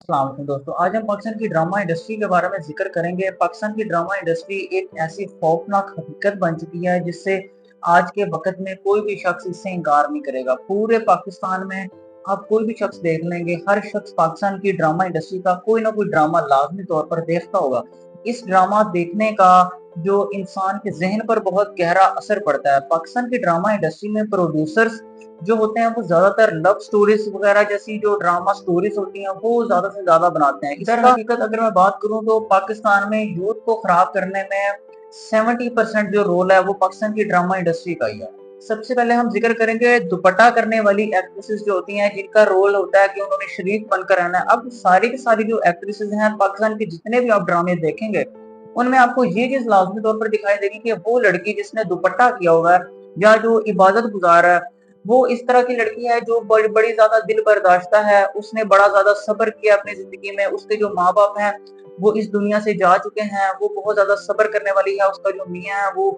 अस्सलाम वालेकुम दोस्तों, आज हम पाकिस्तान की ड्रामा इंडस्ट्री के बारे में जिक्र करेंगे। पाकिस्तान की ड्रामा इंडस्ट्री एक ऐसी खौफनाक हकीकत बन चुकी है जिससे आज के वक्त में कोई भी शख्स इससे इनकार नहीं करेगा। पूरे पाकिस्तान में आप कोई भी शख्स देख लेंगे, हर शख्स पाकिस्तान की ड्रामा इंडस्ट्री का कोई ना कोई ड्रामा लाजमी तौर पर देखता होगा। इस ड्रामा देखने का जो इंसान के जहन पर बहुत गहरा असर पड़ता है। पाकिस्तान की ड्रामा इंडस्ट्री में प्रोड्यूसर्स जो होते हैं वो ज्यादातर लव स्टोरीज वगैरह जैसी जो ड्रामा स्टोरीज होती हैं वो ज्यादा से ज्यादा बनाते हैं। दर हकीकत अगर मैं बात करूं तो पाकिस्तान में यूथ को खराब करने में 70% जो रोल है वो पाकिस्तान की ड्रामा इंडस्ट्री का ही है। सबसे पहले हम जिक्र करेंगे दुपट्टा करने वाली एक्ट्रेसेस जो होती हैं, जिनका रोल होता है कि उन्होंने शरीफ बनकर रहना है। अब सारी की सारी जो एक्ट्रेसेस हैं पाकिस्तान के जितने भी आप ड्रामे देखेंगे उनमें आपको ये चीज लाजमी तौर पर दिखाई देगी कि वो लड़की जिसने दुपट्टा किया हुआ है या जो इबादत गुजार है वो इस तरह की लड़की है जो बड़ी बड़ी ज्यादा दिल बर्दाश्ता है। उसने बड़ा ज्यादा सब्र किया अपनी जिंदगी में। उसके जो माँ बाप हैं वो इस दुनिया से जा चुके हैं। वो बहुत ज्यादा सब्र करने वाली है। उसका जो मियाँ है वो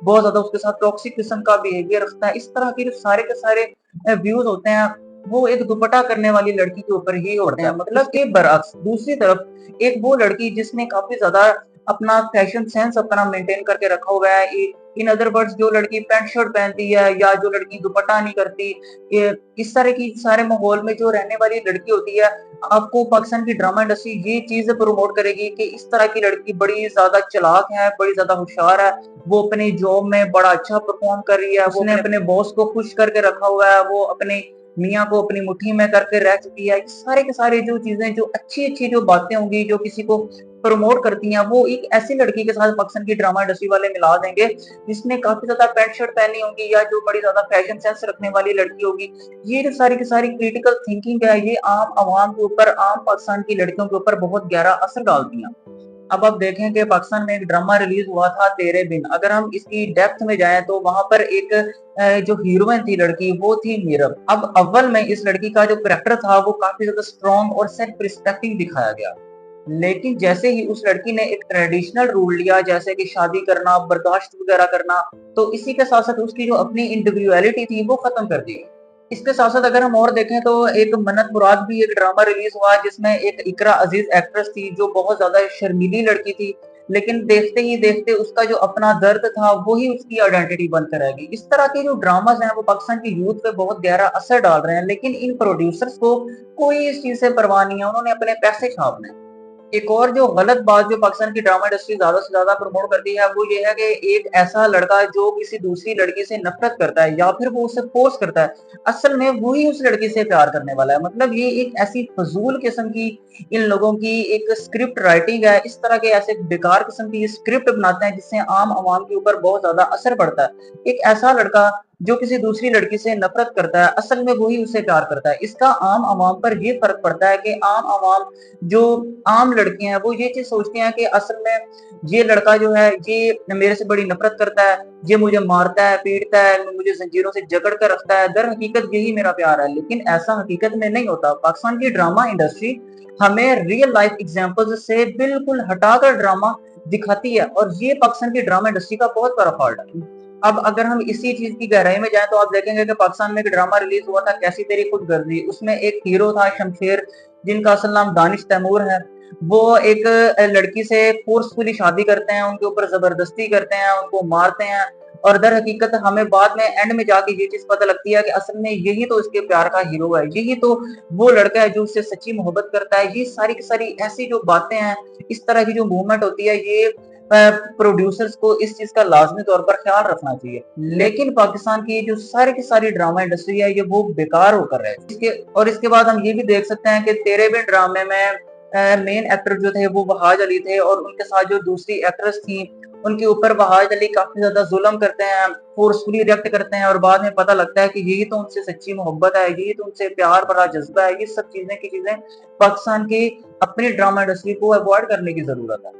बहुत ज्यादा उसके साथ टॉक्सिक किस्म का बिहेवियर रखता है। इस तरह के जो सारे के सारे व्यूज होते हैं वो एक दुपट्टा करने वाली लड़की के ऊपर ही होते हैं। मतलब के बरअक्स दूसरी तरफ एक वो लड़की जिसने काफी ज्यादा अपना फैशन सेंस अपना मेंटेन करके रखा हुआ है। इन अदर वर्ड्स जो लड़की पैंट शर्ट पहनती है या जो लड़की दुपट्टा नहीं करती, इस तरह की सारे माहौल में जो रहने वाली लड़की होती है, आपको पाकिस्तान की ड्रामा इंडस्ट्री ये चीज प्रमोट करेगी कि इस तरह की लड़की बड़ी ज्यादा चालाक है, बड़ी ज्यादा होशियार है। वो अपनी जॉब में बड़ा अच्छा परफॉर्म कर रही है। उसने अपने बॉस को खुश करके रखा हुआ है। वो अपने मियाँ को अपनी मुट्ठी में करके रह चुकी है। सारे के सारे जो चीजें जो अच्छी अच्छी जो बातें होंगी जो किसी को प्रमोट करती हैं वो एक ऐसी लड़की के साथ पाकिस्तान की ड्रामा इंडस्ट्री वाले मिला देंगे जिसने काफी ज्यादा पैंट शर्ट पहनी होगी या जो बड़ी ज्यादा फैशन सेंस रखने वाली लड़की होगी। ये जो सारी की सारी क्रिटिकल थिंकिंग है ये आम आवाम के ऊपर, आम पाकिस्तान की लड़कियों के ऊपर बहुत गहरा असर डालती है। अब आप देखें कि पाकिस्तान में एक ड्रामा रिलीज हुआ था तेरे बिन। अगर हम इसकी डेप्थ में जाएं तो वहां पर एक जो हीरोइन थी लड़की वो थी मीरब। अब अव्वल में इस लड़की का जो करेक्टर था वो काफी ज्यादा स्ट्रॉन्ग और सेल्फ रिस्पेक्टिंग दिखाया गया। लेकिन जैसे ही उस लड़की ने एक ट्रेडिशनल रूल लिया जैसे कि शादी करना, बर्दाश्त वगैरह करना, तो इसी के साथ साथ उसकी जो अपनी इंडिविजुअलिटी थी वो खत्म कर दी। इसके साथ साथ अगर हम और देखें तो एक मन्नत मुराद भी एक ड्रामा रिलीज हुआ जिसमें एक इकरा अजीज एक्ट्रेस थी जो बहुत ज्यादा शर्मीली लड़की थी। लेकिन देखते ही देखते उसका जो अपना दर्द था वो ही उसकी आइडेंटिटी बनकर रह गई। इस तरह के जो ड्रामाज हैं वो पाकिस्तान की यूथ पे बहुत गहरा असर डाल रहे हैं, लेकिन इन प्रोड्यूसर्स को कोई इस चीज से परवाह नहीं है। उन्होंने अपने पैसे छापने हैं। एक और जो गलत बात जो पाकिस्तान की ड्रामा इंडस्ट्री ज्यादा से ज्यादा प्रमोट करती है वो ये है कि एक ऐसा लड़का जो किसी दूसरी लड़की से नफरत करता है या फिर वो उसे फोर्स करता है, असल में वो ही उस लड़की से प्यार करने वाला है। मतलब ये एक ऐसी फजूल किस्म की इन लोगों की एक स्क्रिप्ट राइटिंग है। इस तरह के ऐसे बेकार किस्म की स्क्रिप्ट बनाते हैं जिससे आम आवाम के ऊपर बहुत ज्यादा असर पड़ता है। एक ऐसा लड़का जो किसी दूसरी लड़की से नफरत करता है असल में वही उससे प्यार करता है। इसका आम आवाम पर ये फर्क पड़ता है कि आम आवाम जो आम लड़कियां हैं वो ये चीज सोचती हैं कि असल में ये लड़का जो है ये मेरे से बड़ी नफरत करता है, ये मुझे मारता है, पीटता है, मुझे जंजीरों से जकड़ कर रखता है। दर हकीकत यही मेरा प्यार है, लेकिन ऐसा हकीकत में नहीं होता। पाकिस्तान की ड्रामा इंडस्ट्री हमें रियल लाइफ एग्जांपल्स से बिल्कुल हटाकर ड्रामा दिखाती है और ये पाकिस्तान की ड्रामा इंडस्ट्री का बहुत बड़ा फॉल्ट है। अब अगर हम इसी चीज की गहराई में जाएं तो आप देखेंगे कि पाकिस्तान में एक ड्रामा रिलीज हुआ था कैसी तेरी खुदगर्जी। उसमें एक हीरो था शमशेर जिनका असल नाम दानिश तैमूर है। वो एक लड़की से फोर्सफुली शादी करते हैं, उनके ऊपर जबरदस्ती करते हैं, उनको मारते हैं। और दर हकीकत हमें बाद में एंड में जाके ये चीज पता लगती है कि असल में यही तो इसके प्यार का हीरो है, यही तो वो लड़का है जो उससे सच्ची मोहब्बत करता है। ये सारी की सारी ऐसी जो बातें हैं, इस तरह की जो मूवमेंट होती है, ये प्रोड्यूसर्स को इस चीज का लाजमी तौर पर ख्याल रखना चाहिए। लेकिन पाकिस्तान की जो सारी की सारी ड्रामा इंडस्ट्री है ये वो बेकार होकर है। इसके बाद हम ये भी देख सकते हैं कि तेरे भी ड्रामे में मेन एक्टर जो थे वो वहाज अली थे और उनके साथ जो दूसरी एक्ट्रेस थी उनके ऊपर वहाज अली काफी ज्यादा जुल्म करते हैं, फोर्सफुली रिएक्ट करते हैं और बाद में पता लगता है कि यही तो उनसे सच्ची मोहब्बत है, यही तो उनसे प्यार भरा जज्बा है। ये सब चीजें की चीजें पाकिस्तान की अपनी ड्रामा इंडस्ट्री को अवॉइड करने की जरूरत है।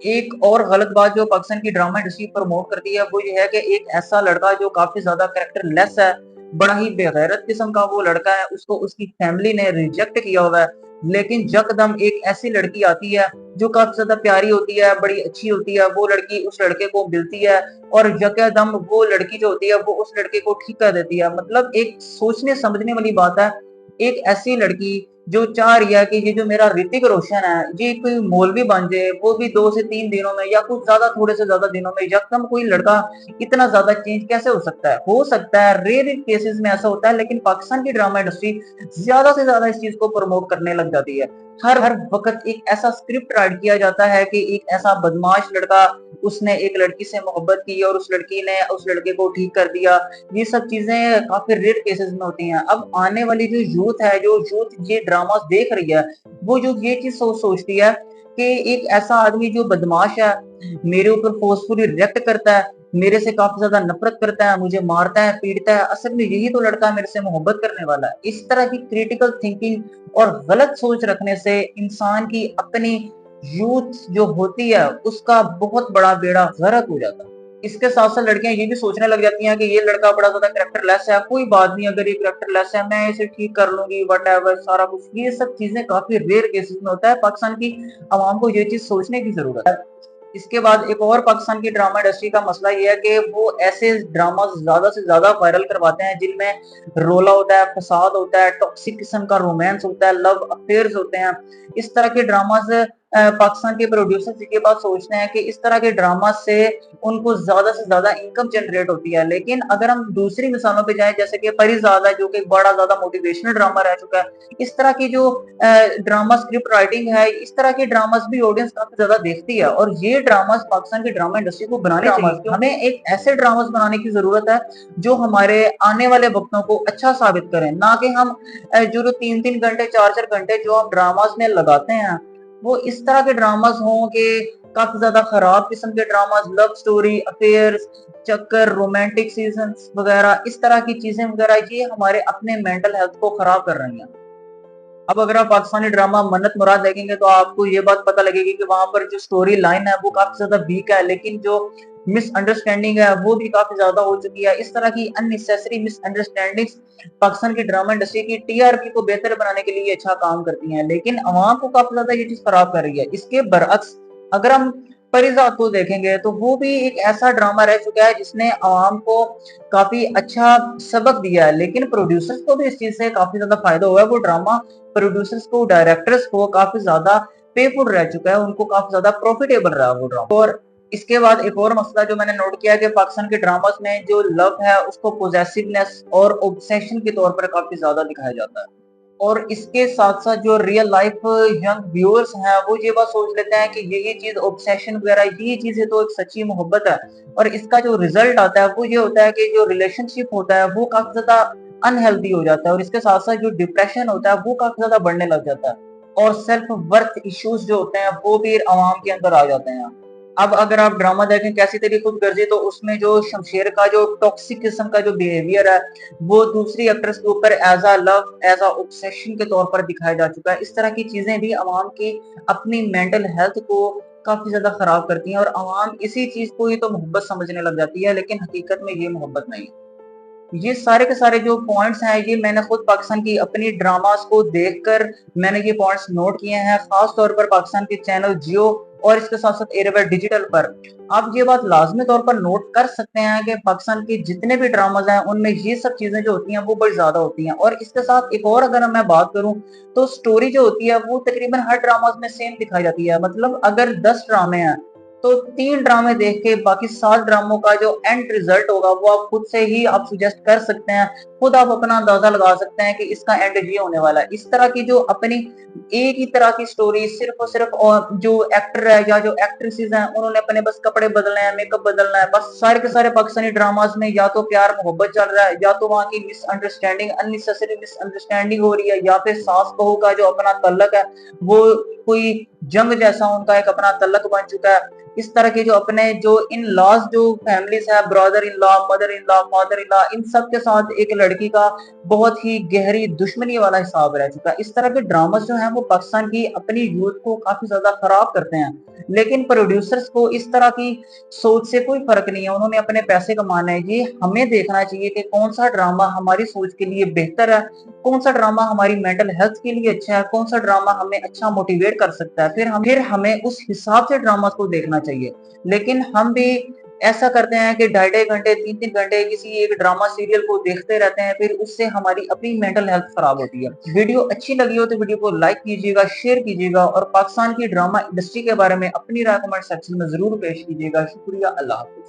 एक और गलत बात जो पाकिस्तान की ड्रामा इंडस्ट्री प्रमोट करती है वो ये है कि एक ऐसा लड़का जो काफी ज्यादा कैरेक्टर लेस है, बड़ा ही बेगैरत किस्म का वो लड़का है, उसको उसकी फैमिली ने रिजेक्ट किया हुआ है। लेकिन यकदम एक ऐसी लड़की आती है जो काफी ज्यादा प्यारी होती है, बड़ी अच्छी होती है, वो लड़की उस लड़के को मिलती है और यकदम वो लड़की जो होती है वो उस लड़के को ठीक कर देती है। मतलब एक सोचने समझने वाली बात है। एक ऐसी लड़की जो चाह रही है कि ये जो मेरा ऋतिक रोशन है ये कोई मौलवी बन जाए, वो भी 2 से 3 दिनों में या कुछ ज्यादा थोड़े से ज्यादा दिनों में। यकदम कोई लड़का इतना ज्यादा चेंज कैसे हो सकता है? हो सकता है, रेयर केसेस में ऐसा होता है, लेकिन पाकिस्तान की ड्रामा इंडस्ट्री ज्यादा से ज्यादा इस चीज को प्रमोट करने लग जाती है। हर वक्त एक ऐसा स्क्रिप्ट राइट किया जाता है कि एक ऐसा बदमाश लड़का, उसने एक लड़की से मोहब्बत की और उस लड़की ने उस लड़के को ठीक कर दिया। ये सब चीजें काफी रेयर केसेस में होती हैं। अब आने वाली जो यूथ है, जो यूथ ये ड्रामास देख रही है, वो जो ये चीज सोचती है कि एक ऐसा आदमी जो बदमाश है, मेरे ऊपर फोर्सफुली रिएक्ट करता है, मेरे से काफी ज्यादा नफरत करता है, मुझे मारता है, पीटता है, असल में यही तो लड़का मेरे से मोहब्बत करने वाला है। इस तरह की क्रिटिकल थिंकिंग और गलत सोच रखने से इंसान की अपनी यूथ जो होती है उसका बहुत बड़ा बेड़ा गर्क हो जाता है। इसके साथ साथ लड़कियां ये भी सोचने लग जाती हैं कि ये लड़का बड़ा ज्यादा कैरेक्टर लेस है, कोई बात नहीं, अगर ये कैरेक्टर लेस है मैं इसे ठीक कर लूंगी, वट एवर, सारा कुछ। ये सब चीजें काफी रेयर केसेस में होता है। पाकिस्तान की आवाम को ये चीज सोचने की जरूरत है। इसके बाद एक और पाकिस्तान की ड्रामा इंडस्ट्री का मसला ये है कि वो ऐसे ड्रामा ज्यादा से ज्यादा वायरल करवाते हैं जिनमें रोला होता है, फसाद होता है, टॉक्सिक किस्म का रोमांस होता है, लव अफेयर्स होते हैं। इस तरह के ड्रामास पाकिस्तान के प्रोड्यूसर्स ये बात सोचते हैं कि इस तरह के ड्रामा से उनको ज्यादा से ज्यादा इनकम जनरेट होती है। लेकिन अगर हम दूसरी मिसालों पे जाएं, जैसे कि परिज़ादा जो कि बड़ा ज्यादा मोटिवेशनल ड्रामा रह चुका है, इस तरह की जो ड्रामा स्क्रिप्ट राइटिंग है, इस तरह के ड्रामास भी ऑडियंस काफी ज्यादा देखती है। और ये ड्रामास पाकिस्तान की ड्रामा इंडस्ट्री को बनाने चाहिए। हमें एक ऐसे ड्रामास बनाने की जरूरत है जो हमारे आने वाले वक्तों को अच्छा साबित करें, ना कि हम जो 3-3 घंटे 4-4 घंटे जो हम ड्रामास में लगाते हैं वो इस तरह के ड्रामास हों कि काफी ज्यादा खराब किस्म के ड्रामास, लव स्टोरी, अफेयर्स, चक्कर, रोमांटिक सीजन्स वगैरह, इस तरह की चीजें वगैरह, ये हमारे अपने मेंटल हेल्थ को खराब कर रही हैं। अब अगर आप पाकिस्तानी ड्रामा मन्नत मुराद देखेंगे तो आपको ये बात पता लगेगी कि वहां पर जो स्टोरी लाइन है वो काफी ज्यादा वीक है, लेकिन जो मिसअंडरस्टैंडिंग है वो भी काफी ज्यादा हो चुकी है। इस तरह की अननेसेसरी मिसअंडरस्टैंडिंग्स पाकिस्तान की ड्रामा इंडस्ट्री की टीआरपी को बेहतर बनाने के लिए अच्छा काम करती हैं, लेकिन अवाम को काफी ज्यादा ये चीज खराब कर रही है। इसके बरअक्स अगर हम परिजात को देखेंगे तो वो भी एक ऐसा ड्रामा रह चुका है जिसने अवाम को काफी अच्छा सबक दिया है, लेकिन प्रोड्यूसर्स को भी इस चीज से काफी ज्यादा फायदा हुआ है। वो ड्रामा प्रोड्यूसर्स को, डायरेक्टर्स को काफी ज्यादा पेफुल रह चुका है, उनको काफी ज्यादा प्रॉफिटेबल रहा वो ड्रामा। और इसके बाद एक और मसला जो मैंने नोट किया कि पाकिस्तान के ड्रामास में जो लव है उसको पोजेसिवनेस और ऑब्सेशन के तौर पर काफी ज्यादा दिखाया जाता है। और इसके साथ साथ जो रियल लाइफ यंग व्यूअर्स हैं वो ये बात सोच लेते हैं कि ये चीज ऑब्सेशन वगैरह, ये चीज है तो एक सच्ची मोहब्बत है। और इसका जो रिजल्ट आता है वो ये होता है कि जो रिलेशनशिप होता है वो काफी ज्यादा अनहेल्दी हो जाता है, और इसके साथ साथ जो डिप्रेशन होता है वो काफी ज्यादा बढ़ने लग जाता है, और सेल्फ वर्थ इश्यूज जो होते हैं वो भी आवाम के अंदर आ जाते हैं। अब अगर आप ड्रामा देखें कैसी तेरी खुदगर्जी, तो उसमें जो शमशेर का जो टॉक्सिक किस्म का जो बिहेवियर है वो दूसरी एक्ट्रेस के ऊपर as a love, as a obsession के तौर पर दिखाया जा चुका है। इस तरह की चीजें भी अवाम की अपनी मेंटल हेल्थ को काफी ज्यादा खराब करती हैं, और अवाम इसी चीज को ही तो मोहब्बत समझने लग जाती है, लेकिन हकीकत में ये मोहब्बत नहीं है। ये सारे के सारे जो पॉइंट्स हैं ये मैंने खुद पाकिस्तान की अपनी ड्रामास को देखकर मैंने ये पॉइंट्स नोट किए हैं, खास तौर पर पाकिस्तान के चैनल जियो और इसके साथ साथ एयरवेल डिजिटल पर। आप ये बात लाजमी तौर पर नोट कर सकते हैं कि पाकिस्तान के जितने भी ड्रामाज हैं उनमें ये सब चीजें जो होती हैं वो बड़ी ज्यादा होती हैं। और इसके साथ एक और अगर मैं बात करूं तो स्टोरी जो होती है वो तकरीबन हर ड्रामाज में सेम दिखाई जाती है। मतलब अगर 10 ड्रामे हैं तो 3 ड्रामे देख के बाकी 7 ड्रामों का जो एंड रिजल्ट होगा वो आप खुद से ही आप सुजेस्ट कर सकते हैं, खुद आप अपना अंदाजा लगा सकते हैं कि इसका एंड ये होने वाला है। इस तरह की जो अपनी एक ही तरह की स्टोरी सिर्फ और सिर्फ, और जो एक्टर है या जो एक्ट्रेसेस हैं उन्होंने अपने बस कपड़े बदलने हैं, मेकअप बदलना है, बस सारे के सारे पाकिस्तानी ड्रामास में या तो प्यार मोहब्बत चल रहा है, या तो वहाँ की मिसअंडरस्टैंडिंग, अननेसेसरी मिसअंडरस्टैंडिंग हो रही है, या फिर सास बहू का जो अपना तल्लक है वो कोई जंग जैसा उनका एक अपना तल्लक बन चुका है। इस तरह के जो अपने जो इन लॉज जो फैमिलीज है, brother in law, mother in law, father in law, इन सब के साथ एक लड़की का बहुत ही गहरी दुश्मनी वाला हिसाब रह चुका है। इस तरह के ड्रामास जो हैं वो पाकिस्तान की अपनी यूथ को काफी ज्यादा खराब करते हैं, लेकिन प्रोड्यूसर्स को इस तरह की सोच से कोई फर्क नहीं है, उन्होंने अपने पैसे कमाने हैं। ये हमें देखना चाहिए कि कौन सा ड्रामा हमारी सोच के लिए बेहतर है, कौन सा ड्रामा हमारी मेंटल हेल्थ के लिए अच्छा है, कौन सा ड्रामा हमें अच्छा मोटिवेट कर सकता है, फिर हमें उस हिसाब से ड्रामा को देखना चाहिए। लेकिन हम भी ایسا کرتے ہیں کہ ڈھائی ڈھائی گھنٹے 3 3 گھنٹے کسی ایک ڈرامہ سیریل کو دیکھتے رہتے ہیں، پھر اس سے ہماری اپنی مینٹل ہیلتھ خراب ہوتی ہے۔ ویڈیو اچھی لگی ہو تو ویڈیو کو لائک کیجیے گا، شیئر کیجیے گا، اور پاکستان کی ڈرامہ انڈسٹری کے بارے میں اپنی رائے کمنٹ سیکشن میں ضرور پیش کیجیے گا۔ شکریہ، اللہ حافظ۔